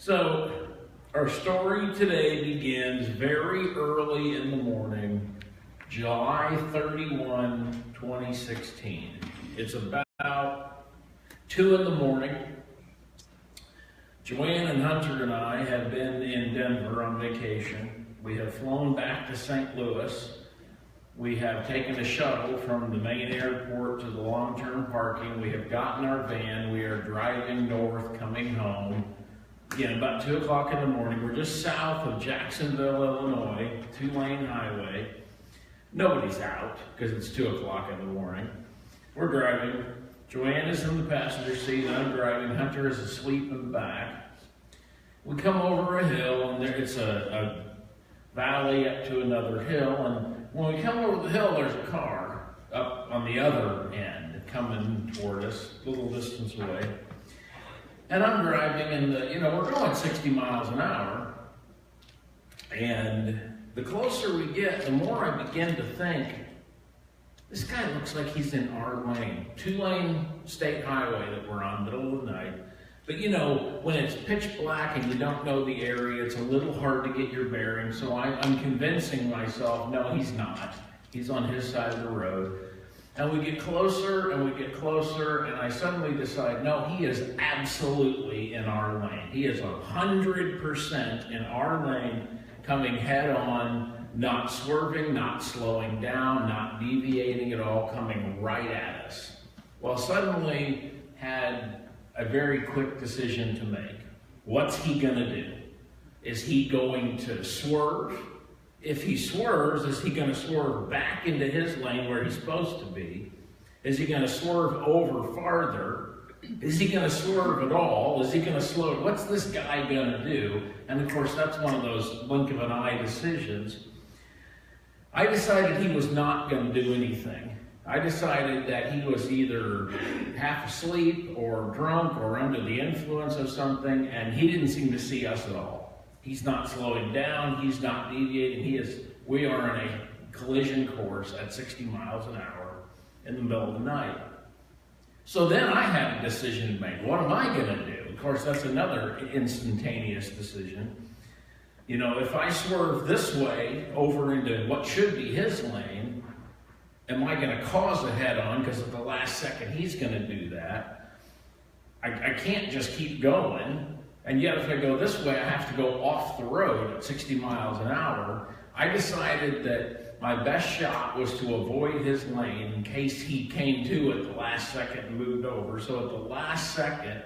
So, our story today begins very early in the morning, July 31, 2016. It's about 2 in the morning. Joanne and Hunter and I have been in Denver on vacation. We have flown back to St. Louis. We have taken a shuttle from the main airport to the long-term parking. We have gotten our van. We are driving north, coming home. Again, about 2 o'clock in the morning. We're just south of Jacksonville, Illinois, 2-lane highway. Nobody's out because it's 2 o'clock in the morning. We're driving. Joanne is in the passenger seat. I'm driving. Hunter is asleep in the back. We come over a hill, and it's a valley up to another hill. And when we come over the hill, there's a car up on the other end coming toward us, a little distance away. And I'm driving, and we're going 60 miles an hour. And the closer we get, the more I begin to think, this guy looks like he's in our lane. 2-lane state highway that we're on, middle of the night. But when it's pitch black and you don't know the area, it's a little hard to get your bearings. So I'm convincing myself, no, he's not. He's on his side of the road. And we get closer and we get closer, and I suddenly decide, no, he is absolutely in our lane. He is 100% in our lane, coming head on, not swerving, not slowing down, not deviating at all, coming right at us. Well, suddenly had a very quick decision to make. What's he gonna do? Is he going to swerve? If he swerves, is he going to swerve back into his lane where he's supposed to be? Is he going to swerve over farther? Is he going to swerve at all? Is he going to slow? What's this guy going to do? And of course, that's one of those blink of an eye decisions. I decided he was not going to do anything. I decided that he was either half asleep or drunk or under the influence of something, and he didn't seem to see us at all. He's not slowing down, he's not deviating, we are in a collision course at 60 miles an hour in the middle of the night. So then I had a decision to make. What am I gonna do? Of course, that's another instantaneous decision. If I swerve this way over into what should be his lane, am I gonna cause a head-on because at the last second he's gonna do that? I can't just keep going. And yet, if I go this way, I have to go off the road at 60 miles an hour. I decided that my best shot was to avoid his lane in case he came to at the last second and moved over. So at the last second,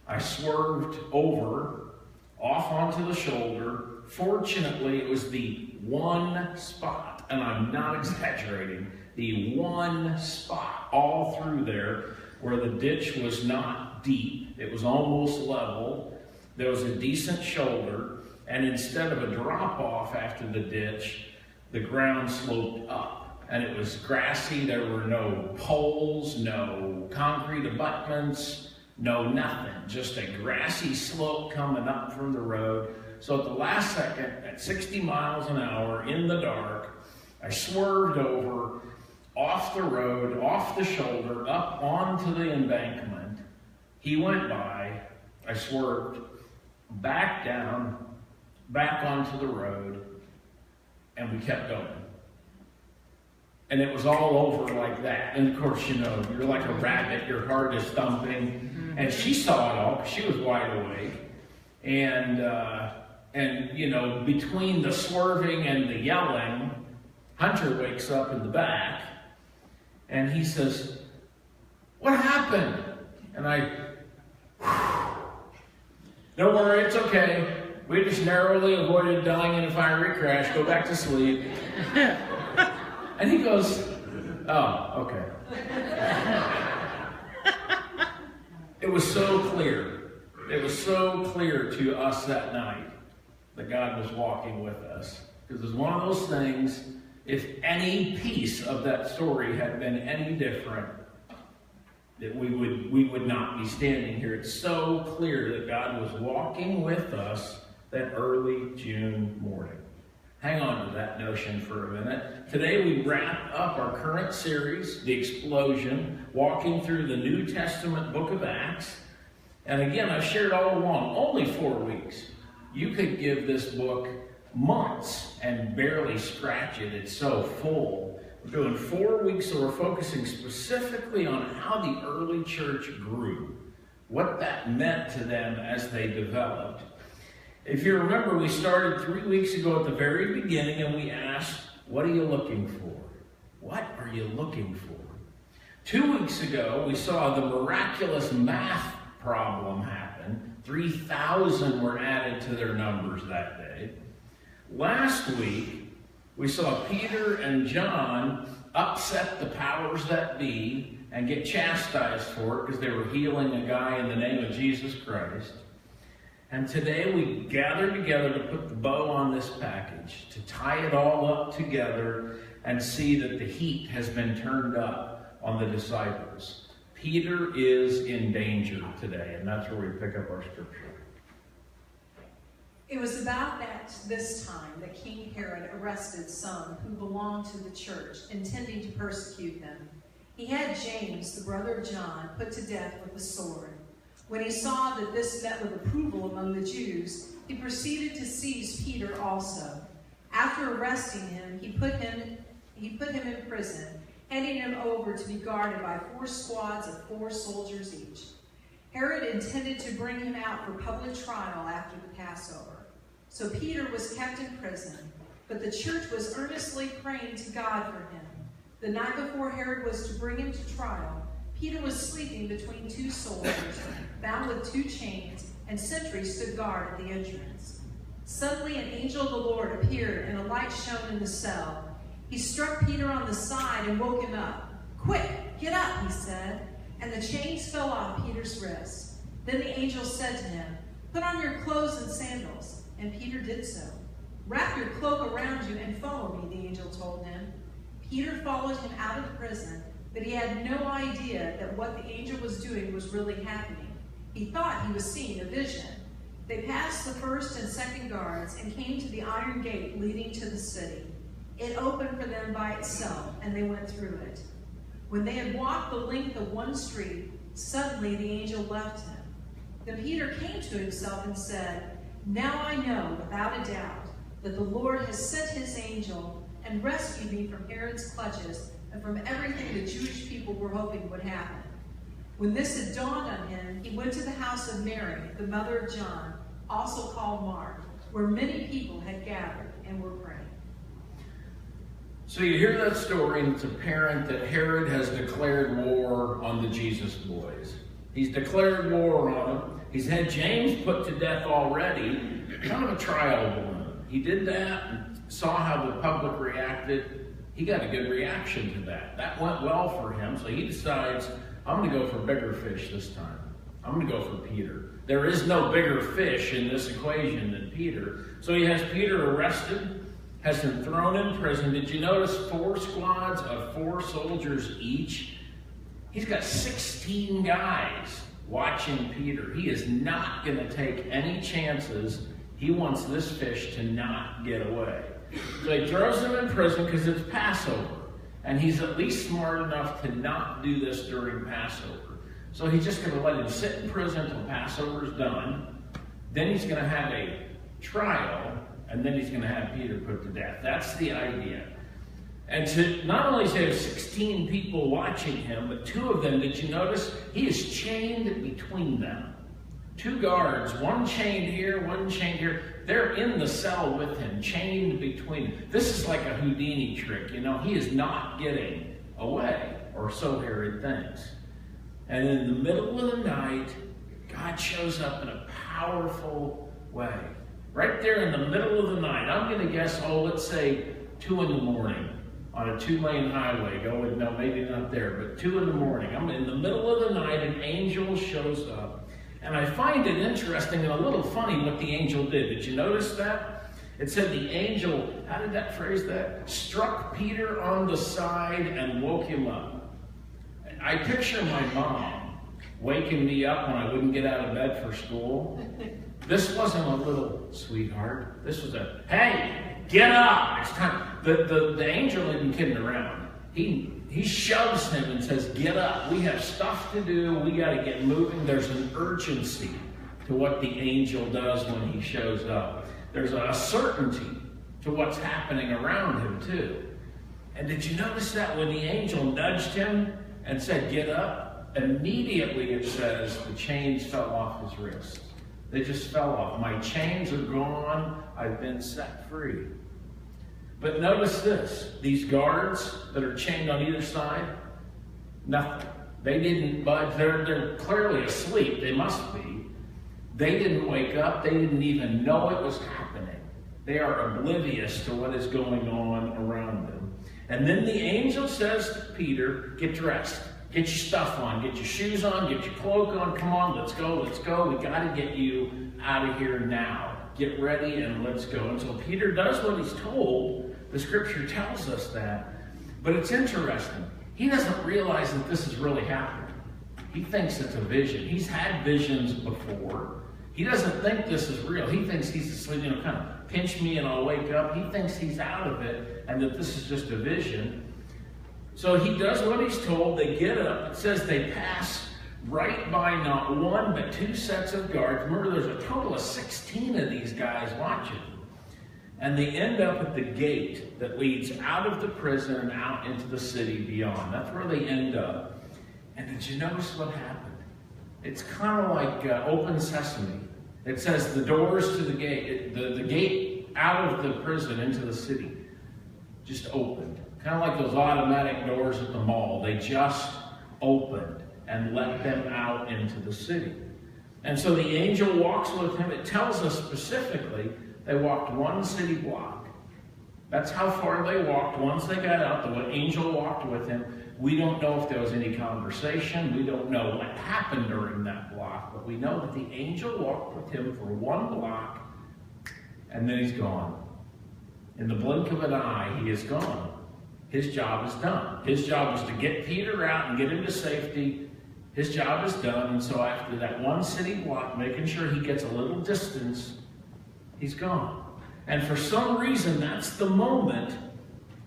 I swerved over, off onto the shoulder. Fortunately, it was the one spot, and I'm not exaggerating, the one spot all through there where the ditch was not deep. It was almost level. There was a decent shoulder, and instead of a drop-off after the ditch, the ground sloped up. And it was grassy. There were no poles, no concrete abutments, no nothing. Just a grassy slope coming up from the road. So at the last second, at 60 miles an hour in the dark, I swerved over, off the road, off the shoulder, up onto the embankment. He went by. I swerved back down, back onto the road, and we kept going. And it was all over like that. And of course, you're like a rabbit, your heart is thumping. And she saw it all, because she was wide awake. And between the swerving and the yelling, Hunter wakes up in the back, and he says, "What happened?" And "Don't worry, it's okay. We just narrowly avoided dying in a fiery crash. Go back to sleep." And he goes, "Oh, okay." It was so clear. It was so clear to us that night that God was walking with us. Because it's one of those things, if any piece of that story had been any different, that we would not be standing here. It's so clear that God was walking with us that early June morning. Hang on to that notion for a minute. Today we wrap up our current series, The Explosion, walking through the New Testament book of Acts. And again, I've shared all along, only 4 weeks. You could give this book months and barely scratch it. It's so full. We're doing 4 weeks, so we're focusing specifically on how the early church grew, what that meant to them as they developed. If you remember, we started 3 weeks ago at the very beginning, and we asked, what are you looking for? What are you looking for? 2 weeks ago, we saw the miraculous math problem happen. 3,000 were added to their numbers that day. Last week, we saw Peter and John upset the powers that be and get chastised for it because they were healing a guy in the name of Jesus Christ. And today we gather together to put the bow on this package, to tie it all up together and see that the heat has been turned up on the disciples. Peter is in danger today, and that's where we pick up our scripture. It was about this time that King Herod arrested some who belonged to the church, intending to persecute them. He had James, the brother of John, put to death with the sword. When he saw that this met with approval among the Jews, he proceeded to seize Peter also. After arresting him, he put him in prison, handing him over to be guarded by 4 squads of 4 soldiers each. Herod intended to bring him out for public trial after the Passover. So Peter was kept in prison, but the church was earnestly praying to God for him. The night before Herod was to bring him to trial, Peter was sleeping between 2 soldiers, bound with 2 chains, and sentries stood guard at the entrance. Suddenly an angel of the Lord appeared, and a light shone in the cell. He struck Peter on the side and woke him up. "Quick, get up," he said, and the chains fell off Peter's wrists. Then the angel said to him, "Put on your clothes and sandals," and Peter did so. "Wrap your cloak around you and follow me," the angel told him. Peter followed him out of the prison, but he had no idea that what the angel was doing was really happening. He thought he was seeing a vision. They passed the first and second guards and came to the iron gate leading to the city. It opened for them by itself, and they went through it. When they had walked the length of one street, suddenly the angel left him. Then Peter came to himself and said, "Now I know without a doubt that the Lord has sent his angel and rescued me from Herod's clutches and from everything the Jewish people were hoping would happen." When this had dawned on him, he went to the house of Mary, the mother of John, also called Mark, where many people had gathered and were praying. So you hear that story, and it's apparent that Herod has declared war on the Jesus boys. He's declared war on them. He's had James put to death already, kind of a trial balloon. He did that and saw how the public reacted. He got a good reaction to that. That went well for him, so he decides, I'm going to go for bigger fish this time. I'm going to go for Peter. There is no bigger fish in this equation than Peter. So he has Peter arrested, has him thrown in prison. Did you notice 4 squads of 4 soldiers each? He's got 16 guys watching Peter. He is not going to take any chances. He wants this fish to not get away. So he throws him in prison because it's Passover. And he's at least smart enough to not do this during Passover. So he's just going to let him sit in prison until Passover's done. Then he's going to have a trial, and then he's going to have Peter put to death. That's the idea. And to not only say there's 16 people watching him, but 2 of them, did you notice? He is chained between them. 2 guards, one chained here, one chained here. They're in the cell with him, chained between. This is like a Houdini trick, you know. He is not getting away, or so Herod thinks. And in the middle of the night, God shows up in a powerful way. Right there in the middle of the night. I'm going to guess, let's say 2 in the morning on a 2-lane highway. No, maybe not there, but 2 in the morning. I'm in the middle of the night, an angel shows up. And I find it interesting and a little funny what the angel did. Did you notice that? It said the angel, how did that phrase that? Struck Peter on the side and woke him up. I picture my mom waking me up when I wouldn't get out of bed for school. This wasn't a little sweetheart. This was a, hey, get up. It's time. The angel isn't kidding around. He he shoves him and says, get up. We have stuff to do. We got to get moving. There's an urgency to what the angel does when he shows up. There's a certainty to what's happening around him too. And did you notice that when the angel nudged him and said, get up, immediately it says the chains fell off his wrists. They just fell off. My chains are gone. I've been set free. But notice this. These guards that are chained on either side, nothing. They didn't budge. They're clearly asleep. They must be. They didn't wake up. They didn't even know it was happening. They are oblivious to what is going on around them. And then the angel says to Peter, get dressed. Get your stuff on. Get your shoes on. Get your cloak on. Come on, let's go. Let's go. We got to get you out of here now. Get ready and let's go. And so Peter does what he's told. The scripture tells us that. But it's interesting. He doesn't realize that this is really happening. He thinks it's a vision. He's had visions before. He doesn't think this is real. He thinks he's asleep, kind of pinch me and I'll wake up. He thinks he's out of it and that this is just a vision. So he does what he's told. They get up. It says they pass right by not one but two sets of guards. Remember, there's a total of 16 of these guys watching. And they end up at the gate that leads out of the prison and out into the city beyond. That's where they end up. And did you notice what happened? It's kind of like open sesame. It says the doors to the gate, the gate out of the prison into the city just opened. Kind of like those automatic doors at the mall. They just opened and let them out into the city. And so the angel walks with him. It tells us specifically they walked one city block. That's how far they walked. Once they got out, the angel walked with him. We don't know if there was any conversation. We don't know what happened during that block. But we know that the angel walked with him for one block, and then he's gone. In the blink of an eye, he is gone. His job is done. His job was to get Peter out and get him to safety. His job is done. And so after that one city block, making sure he gets a little distance, he's gone. And for some reason, that's the moment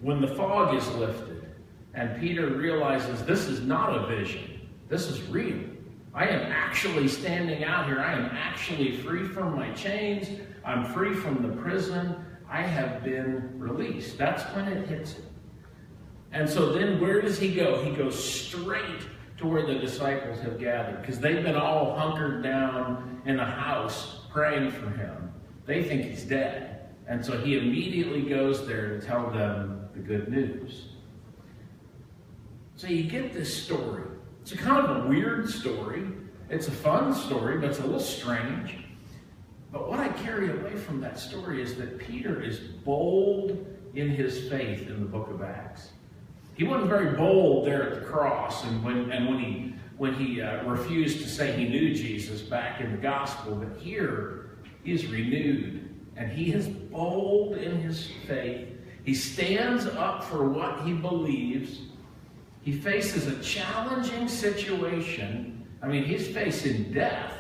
when the fog is lifted. And Peter realizes this is not a vision. This is real. I am actually standing out here. I am actually free from my chains. I'm free from the prison. I have been released. That's when it hits him. And so then where does he go? He goes straight to where the disciples have gathered, because they've been all hunkered down in a house praying for him. They think he's dead. And so he immediately goes there to tell them the good news. So you get this story. It's a kind of a weird story. It's a fun story, but it's a little strange. But what I carry away from that story is that Peter is bold in his faith in the book of Acts. He wasn't very bold there at the cross, and when he refused to say he knew Jesus back in the gospel, but here he is renewed, and he is bold in his faith. He stands up for what he believes. He faces a challenging situation. I mean, he's facing death.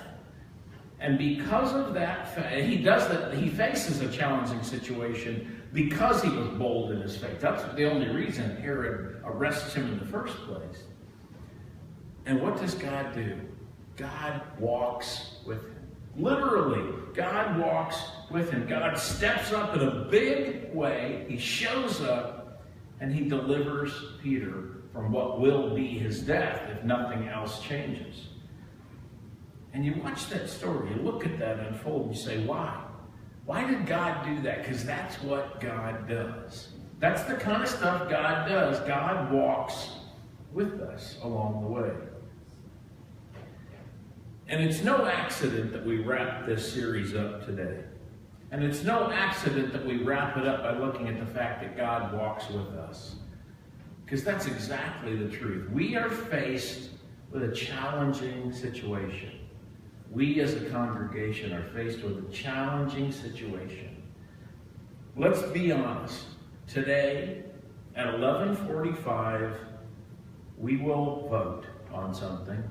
And because of that, he faces a challenging situation because he was bold in his faith. That's the only reason Herod arrests him in the first place. And what does God do? God walks with him. Literally, God walks with him. God steps up in a big way. He shows up and he delivers Peter from what will be his death if nothing else changes. And you watch that story, you look at that unfold, and you say, why? Why did God do that? Because that's what God does. That's the kind of stuff God does. God walks with us along the way. And it's no accident that we wrap this series up today. And it's no accident that we wrap it up by looking at the fact that God walks with us. Because that's exactly the truth. We are faced with a challenging situation. We as a congregation are faced with a challenging situation. Let's be honest. Today, at 11:45, we will vote on something.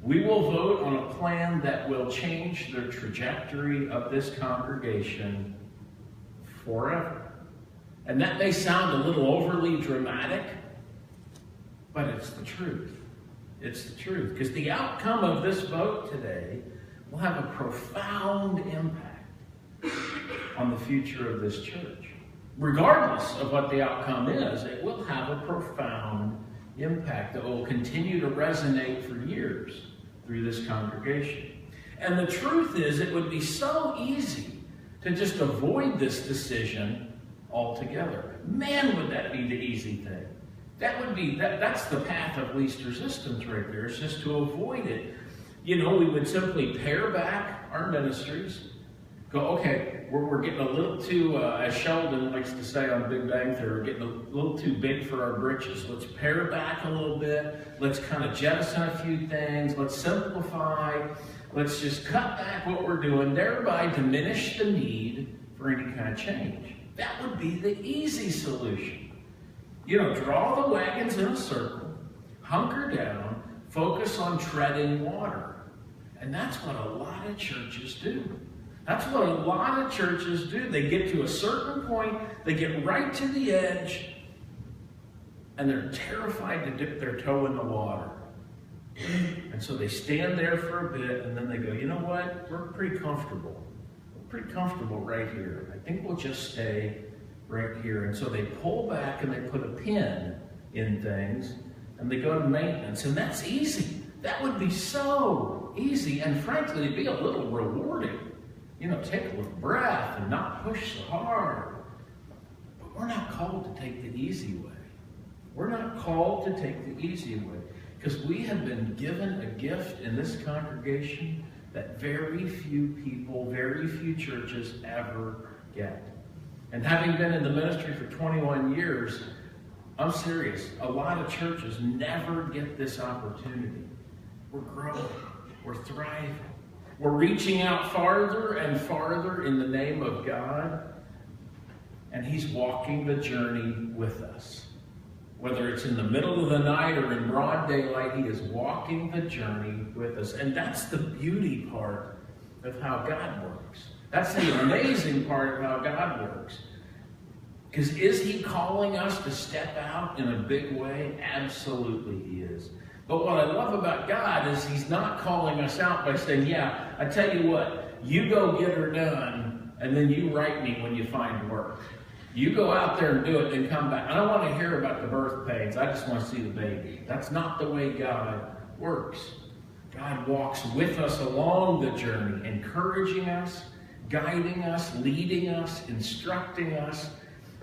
We will vote on a plan that will change the trajectory of this congregation forever. And that may sound a little overly dramatic, But it's the truth. It's the truth. Because the outcome of this vote today will have a profound impact on the future of this church. Regardless of what the outcome is, it will have a profound impact that will continue to resonate for years through this congregation. And the truth is, it would be so easy to just avoid this decision altogether. Man, would that be the easy thing. That's the path of least resistance right there. It's just to avoid it. We would simply pare back our ministries. Go, okay, we're getting a little too, as Sheldon likes to say on Big Bang Theory, we're getting a little too big for our britches. Let's pare back a little bit. Let's kind of jettison a few things. Let's simplify. Let's just cut back what we're doing, thereby diminish the need for any kind of change. That would be the easy solution. Draw the wagons in a circle, hunker down, focus on treading water. And that's what a lot of churches do. That's what a lot of churches do. They get to a certain point, they get right to the edge, and they're terrified to dip their toe in the water. And so they stand there for a bit, and then they go, you know what? We're pretty comfortable. We're pretty comfortable right here. I think we'll just stay right here. And so they pull back and they put a pin in things, and they go to maintenance. And that's easy. That would be so easy, and frankly, it'd be a little rewarding. Take a little breath and not push so hard. But we're not called to take the easy way. We're not called to take the easy way, because we have been given a gift in this congregation that very few people, very few churches ever get. And having been in the ministry for 21 years, I'm serious, a lot of churches never get this opportunity. We're growing. We're thriving. We're reaching out farther and farther in the name of God, and He's walking the journey with us. Whether it's in the middle of the night or in broad daylight, He is walking the journey with us. And that's the beauty part of how God works. That's the amazing part of how God works. Because is He calling us to step out in a big way? Absolutely He is. But what I love about God is He's not calling us out by saying, yeah, I tell you what, you go get her done, and then you write me when you find work. You go out there and do it, and come back. I don't want to hear about the birth pains. I just want to see the baby. That's not the way God works. God walks with us along the journey, encouraging us, guiding us, leading us, instructing us.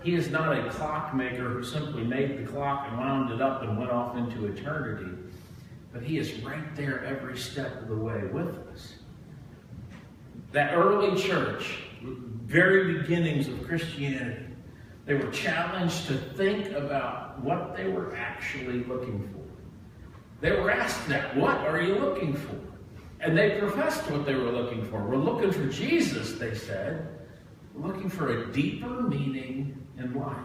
He is not a clockmaker who simply made the clock and wound it up and went off into eternity. But He is right there every step of the way with us. That early church, very beginnings of Christianity, they were challenged to think about what they were actually looking for. They were asked that, what are you looking for? And they professed what they were looking for. We're looking for Jesus, they said. We're looking for a deeper meaning in life.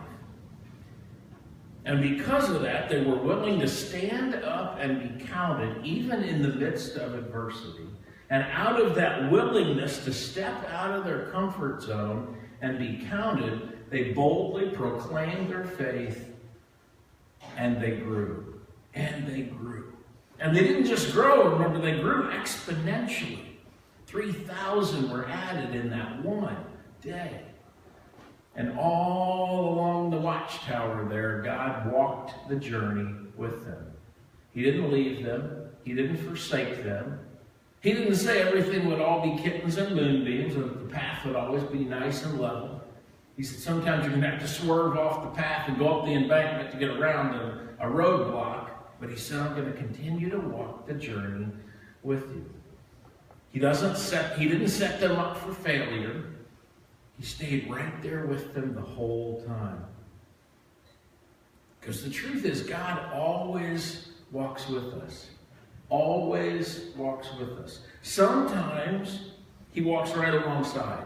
And because of that, they were willing to stand up and be counted, even in the midst of adversity. And out of that willingness to step out of their comfort zone and be counted, they boldly proclaimed their faith, and they grew. And they grew. And they didn't just grow, remember, they grew exponentially. 3,000 were added in that one day. And all along the watchtower there, God walked the journey with them. He didn't leave them. He didn't forsake them. He didn't say everything would all be kittens and moonbeams, and the path would always be nice and level. He said sometimes you're going to have to swerve off the path and go up the embankment to get around a roadblock. But He said, I'm going to continue to walk the journey with you. He didn't set them up for failure. He stayed right there with them the whole time. Because the truth is, God always walks with us. Always walks with us. Sometimes He walks right alongside.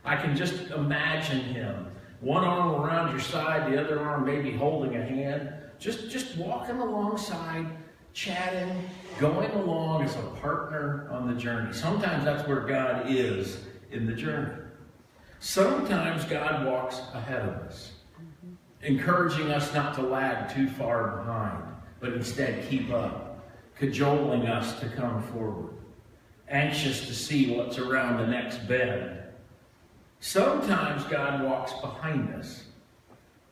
I can just imagine Him. One arm around your side, the other arm maybe holding a hand. Just walking alongside, chatting, going along as a partner on the journey. Sometimes that's where God is in the journey. Sometimes God walks ahead of us, encouraging us not to lag too far behind, but instead keep up, cajoling us to come forward, anxious to see what's around the next bend. Sometimes God walks behind us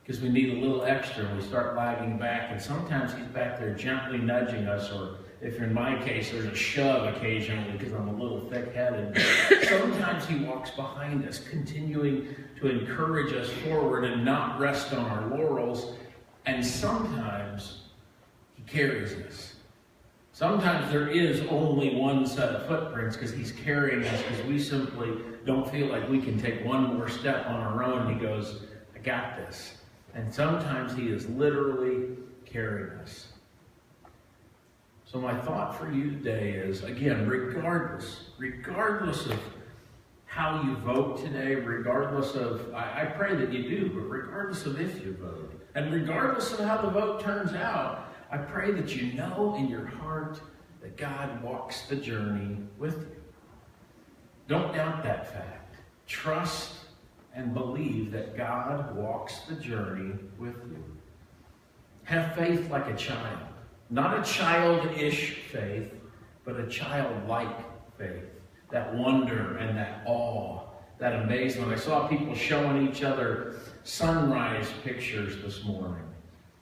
because we need a little extra and we start lagging back, and sometimes he's back there gently nudging us, or if in my case there's a shove occasionally because I'm a little thick-headed. Sometimes he walks behind us, continuing to encourage us forward and not rest on our laurels, and sometimes he carries us. Sometimes there is only one set of footprints because he's carrying us because we simply don't feel like we can take one more step on our own. He goes, I got this. And sometimes he is literally carrying us. So my thought for you today is, again, regardless of how you vote today, regardless of, I pray that you do, but regardless of if you vote, and regardless of how the vote turns out, I pray that you know in your heart that God walks the journey with you. Don't doubt that fact. Trust and believe that God walks the journey with you. Have faith like a child. Not a childish faith, but a childlike faith. That wonder and that awe, that amazement. I saw people showing each other sunrise pictures this morning.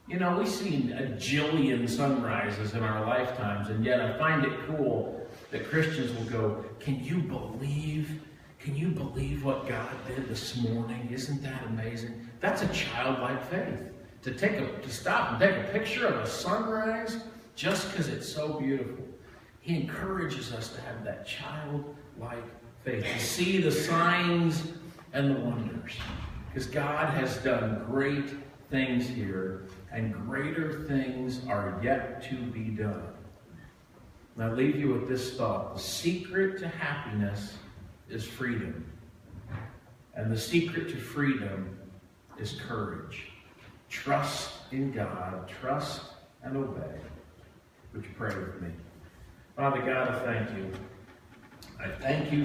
You know, we've seen a jillion sunrises in our lifetimes, and yet I find it cool that Christians will go, can you believe what God did this morning? Isn't that amazing? That's a childlike faith. To stop and take a picture of a sunrise just because it's so beautiful. He encourages us to have that childlike faith, to see the signs and the wonders. Because God has done great things here, and greater things are yet to be done. And I leave you with this thought. The secret to happiness is freedom. And the secret to freedom is courage. Trust in God, trust and obey. Would you pray with me? Father God, I thank you. I thank you